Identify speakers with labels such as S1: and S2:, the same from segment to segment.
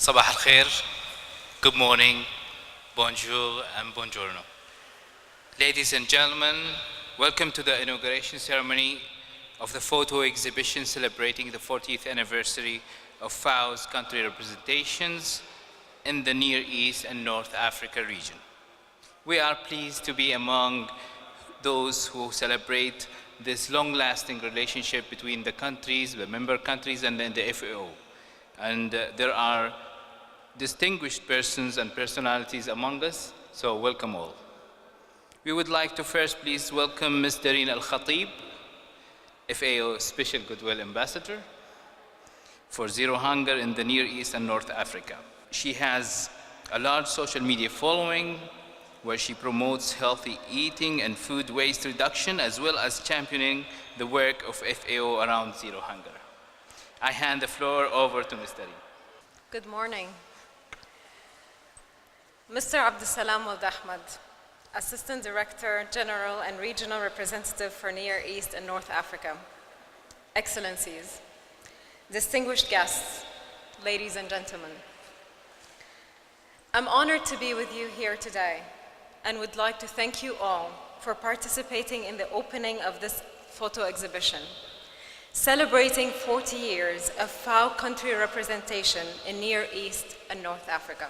S1: صباح الخير, good morning, bonjour and buongiorno. Ladies and gentlemen, welcome to the inauguration ceremony of the photo exhibition celebrating the 40th anniversary of FAO's country representations in the Near East and North Africa region. We are pleased to be among those who celebrate this long-lasting relationship between the countries, the member countries, and the FAO. And there are distinguished persons and personalities among us, so welcome all. We would like to first please welcome Ms. Dareen Al-Khatib, FAO Special Goodwill Ambassador for Zero Hunger in the Near East and North Africa. She has a large social media following where she promotes healthy eating and food waste reduction, as well as championing the work of FAO around Zero Hunger. I hand the floor over to Ms. Dareen.
S2: Good morning. Mr. Abdussalam Wald Ahmad, Assistant Director, General and Regional Representative for Near East and North Africa. Excellencies, distinguished guests, ladies and gentlemen. I'm honored to be with you here today and would like to thank you all for participating in the opening of this photo exhibition, celebrating 40 years of FAO country representation in Near East and North Africa.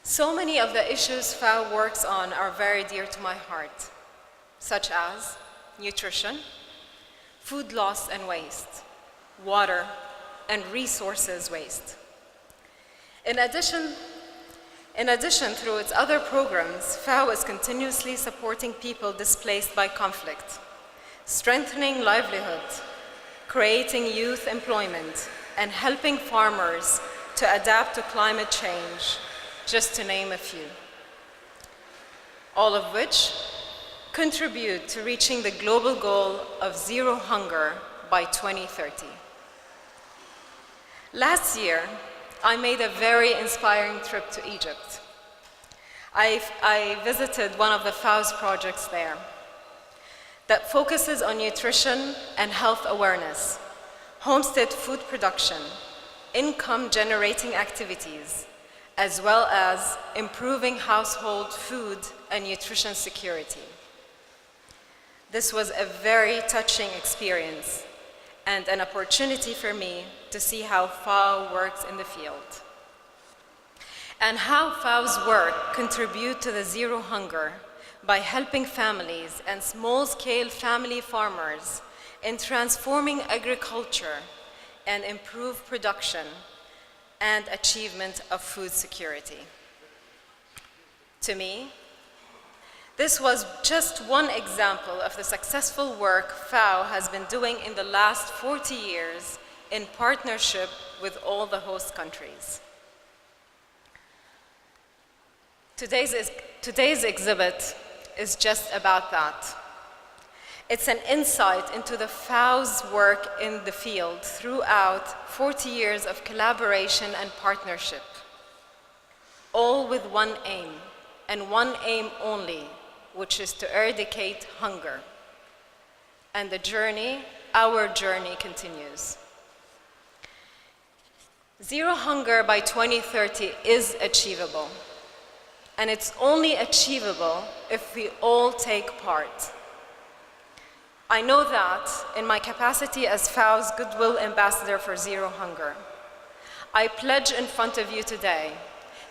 S2: So many of the issues FAO works on are very dear to my heart, such as nutrition, food loss and waste, water, and resources waste. In addition, through its other programs, FAO is continuously supporting people displaced by conflict, strengthening livelihood, creating youth employment, and helping farmers to adapt to climate change, just to name a few. All of which contribute to reaching the global goal of zero hunger by 2030. Last year, I made a very inspiring trip to Egypt. I visited one of the FAO's projects there that focuses on nutrition and health awareness, homestead food production, income-generating activities, as well as improving household food and nutrition security. This was a very touching experience and an opportunity for me to see how FAO works in the field and how FAO's work contributes to the zero hunger by helping families and small-scale family farmers in transforming agriculture and improve production and achievement of food security. To me, this was just one example of the successful work FAO has been doing in the last 40 years in partnership with all the host countries. Today's exhibit is just about that. It's an insight into the FAO's work in the field throughout 40 years of collaboration and partnership, all with one aim, and one aim only, which is to eradicate hunger. And the journey, our journey, continues. Zero hunger by 2030 is achievable, and it's only achievable if we all take part. I know that in my capacity as FAO's Goodwill Ambassador for Zero Hunger, I pledge in front of you today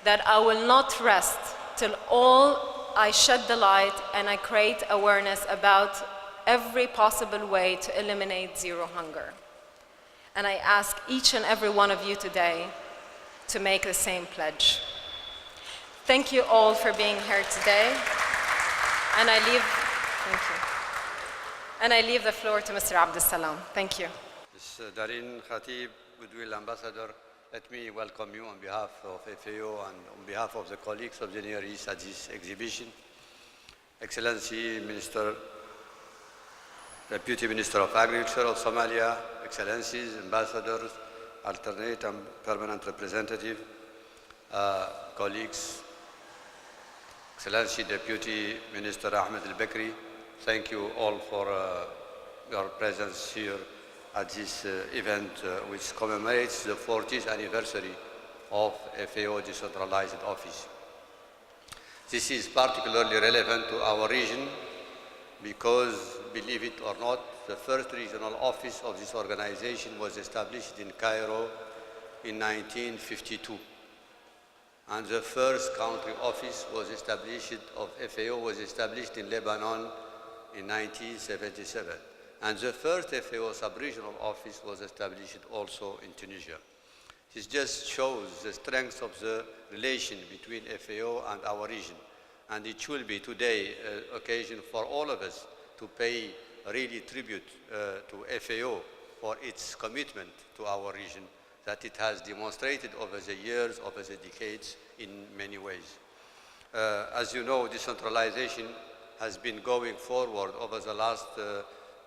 S2: that I will not rest till all I shed the light and I create awareness about every possible way to eliminate zero hunger. And I ask each and every one of you today to make the same pledge. Thank you all for being here today, and I leave the floor to Mr. Abdussalam. Thank you.
S3: Ms. Dareen Khatib, Goodwill Ambassador, let me welcome you on behalf of FAO and on behalf of the colleagues of the Near East at this exhibition. Excellency Minister, Deputy Minister of Agriculture of Somalia, Excellencies, Ambassadors, alternate and permanent representative, colleagues, Excellency Deputy Minister Ahmed Al-Bakri, thank you all for your presence here at this event which commemorates the 40th anniversary of FAO Decentralized Office. This is particularly relevant to our region because, believe it or not, the first regional office of this organization was established in Cairo in 1952. And the first country office was established of FAO was established in Lebanon in 1977. And the first FAO sub-regional office was established also in Tunisia. This just shows the strength of the relation between FAO and our region. And it should be today an occasion for all of us to pay really tribute to FAO for its commitment to our region that it has demonstrated over the years, over the decades in many ways. As you know, decentralization has been going forward over the last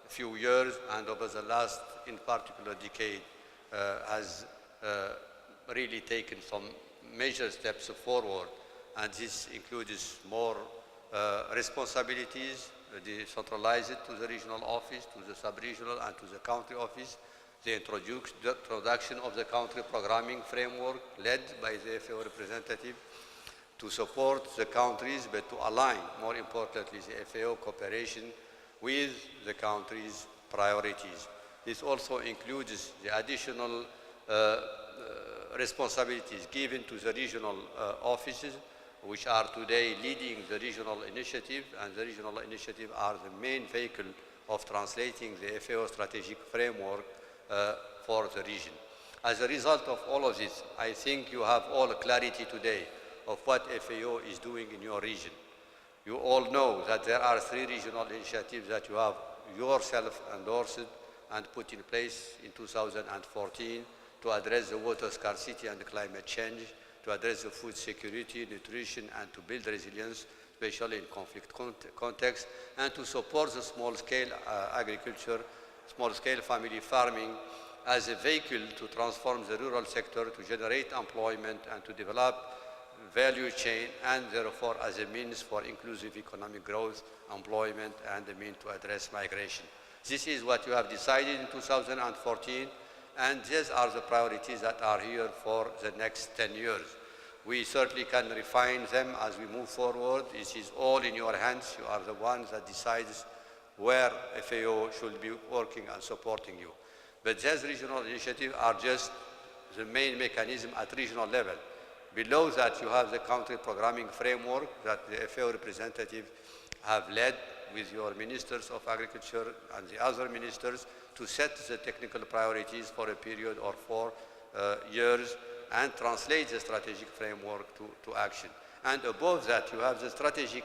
S3: few years and over the last, in particular, decade has really taken some major steps forward, and this includes more responsibilities, decentralized to the regional office, to the sub-regional and to the country office, the introduction of the country programming framework led by the FAO representative to support the countries, but to align, more importantly, the FAO cooperation with the country's priorities. This also includes the additional responsibilities given to the regional offices, which are today leading the regional initiative, and the regional initiative are the main vehicle of translating the FAO strategic framework for the region. As a result of all of this, I think you have all clarity today of what FAO is doing in your region. You all know that there are 3 regional initiatives that you have yourself endorsed and put in place in 2014 to address the water scarcity and climate change, to address the food security, nutrition, and to build resilience, especially in conflict context, and to support the small-scale agriculture, small-scale family farming as a vehicle to transform the rural sector, to generate employment, and to develop value chain, and therefore as a means for inclusive economic growth, employment, and a means to address migration. This is what you have decided in 2014, and these are the priorities that are here for the next 10 years. We certainly can refine them as we move forward. This is all in your hands. You are the ones that decide where FAO should be working and supporting you. But these regional initiatives are just the main mechanism at regional level. Below that, you have the country programming framework that the FAO representative have led with your ministers of agriculture and the other ministers to set the technical priorities for a period of 4 years and translate the strategic framework to action. And above that, you have the strategic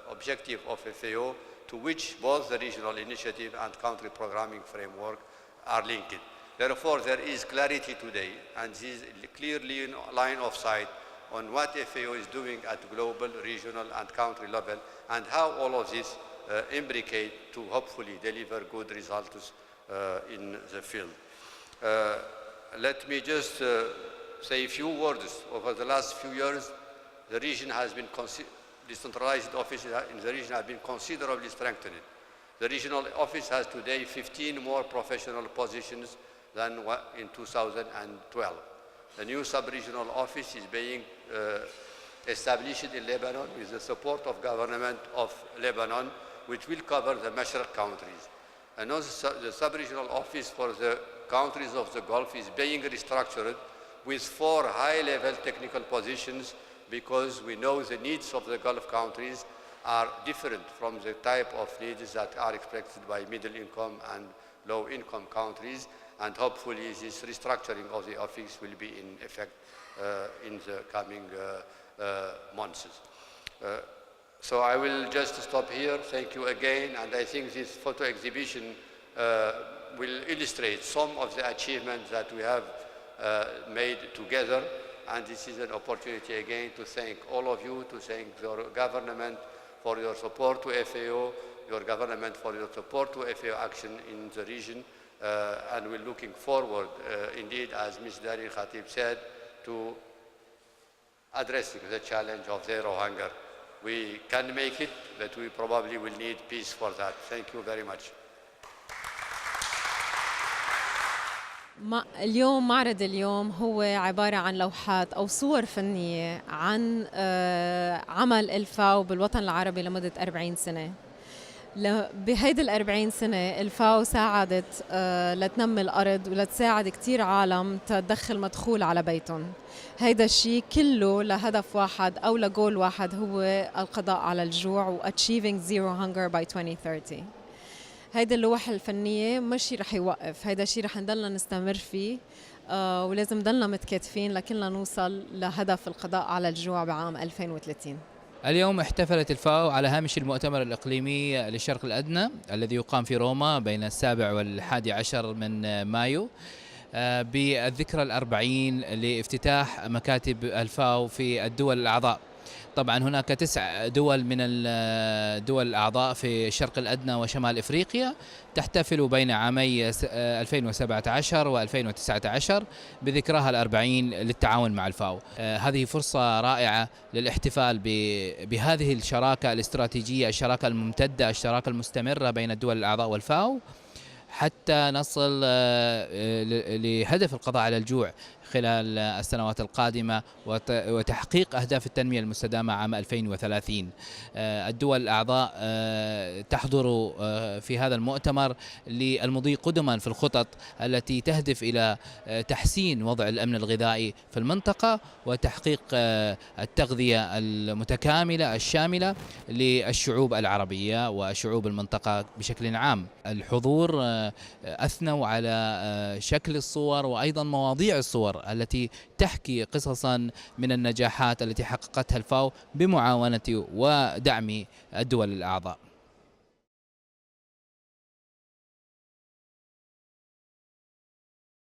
S3: objective of FAO to which both the regional initiative and country programming framework are linked. Therefore, there is clarity today, and this is clearly in line of sight on what FAO is doing at global, regional, and country level, and how all of this imbricate to hopefully deliver good results in the field. Let me just say a few words. Over the last few years, the region has been decentralized offices in the region have been considerably strengthened. The regional office has today 15 more professional positions than in 2012. The new sub-regional office is being established in Lebanon with the support of government of Lebanon, which will cover the Mashraq countries. And also the sub-regional office for the countries of the Gulf is being restructured with 4 high-level technical positions, because we know the needs of the Gulf countries are different from the type of needs that are expected by middle-income and low-income countries, and hopefully this restructuring of the office will be in effect in the coming months. So I will just stop here. Thank you again, and I think this photo exhibition will illustrate some of the achievements that we have made together, and this is an opportunity again to thank all of you, to thank your government for your support to FAO, your government for your support to FAO action in the region, and we're looking forward, indeed, as Ms. Darin Khatib said, to addressing the challenge of zero hunger. We can make it, but we probably will need peace for that. Thank you very much.
S2: اليوم معرض اليوم هو عبارة عن لوحات أو صور فنية عن عمل الفاو بالوطن العربي لمدة 40 سنة. بهيدي ال40 سنة الفاو ساعدت لتنمي الأرض ولتساعد كتير عالم تدخل مدخول على بيتهم. هيدا الشيء كله لهدف واحد أو لجول واحد، هو القضاء على الجوع و achieving zero hunger by 2030. هيدا اللوحة الفنية مش شيء رح يوقف، هيدا الشيء رح نضلنا نستمر فيه ولازم نضلنا متكاتفين لكننا نوصل لهدف القضاء على الجوع بعام 2030.
S1: اليوم احتفلت الفاو على هامش المؤتمر الإقليمي للشرق الأدنى الذي يقام في روما بين 7 و11 من مايو بالذكرى ال40 لافتتاح مكاتب الفاو في الدول الأعضاء. طبعا هناك 9 دول من الدول الأعضاء في الشرق الأدنى وشمال أفريقيا تحتفل بين عامي 2017 و2019 بذكراها ال40 للتعاون مع الفاو. هذه فرصة رائعة للاحتفال بهذه الشراكة الاستراتيجية، الشراكة الممتدة، الشراكة المستمرة بين الدول الأعضاء والفاو حتى نصل لهدف القضاء على الجوع خلال السنوات القادمة وتحقيق أهداف التنمية المستدامة عام 2030. الدول الأعضاء تحضر في هذا المؤتمر للمضي قدما في الخطط التي تهدف إلى تحسين وضع الأمن الغذائي في المنطقة وتحقيق التغذية المتكاملة الشاملة للشعوب العربية وشعوب المنطقة بشكل عام. الحضور أثنوا على شكل الصور وأيضا مواضيع الصور التي تحكي قصصا من النجاحات التي حققتها الفاو بمعاونة ودعم الدول الأعضاء.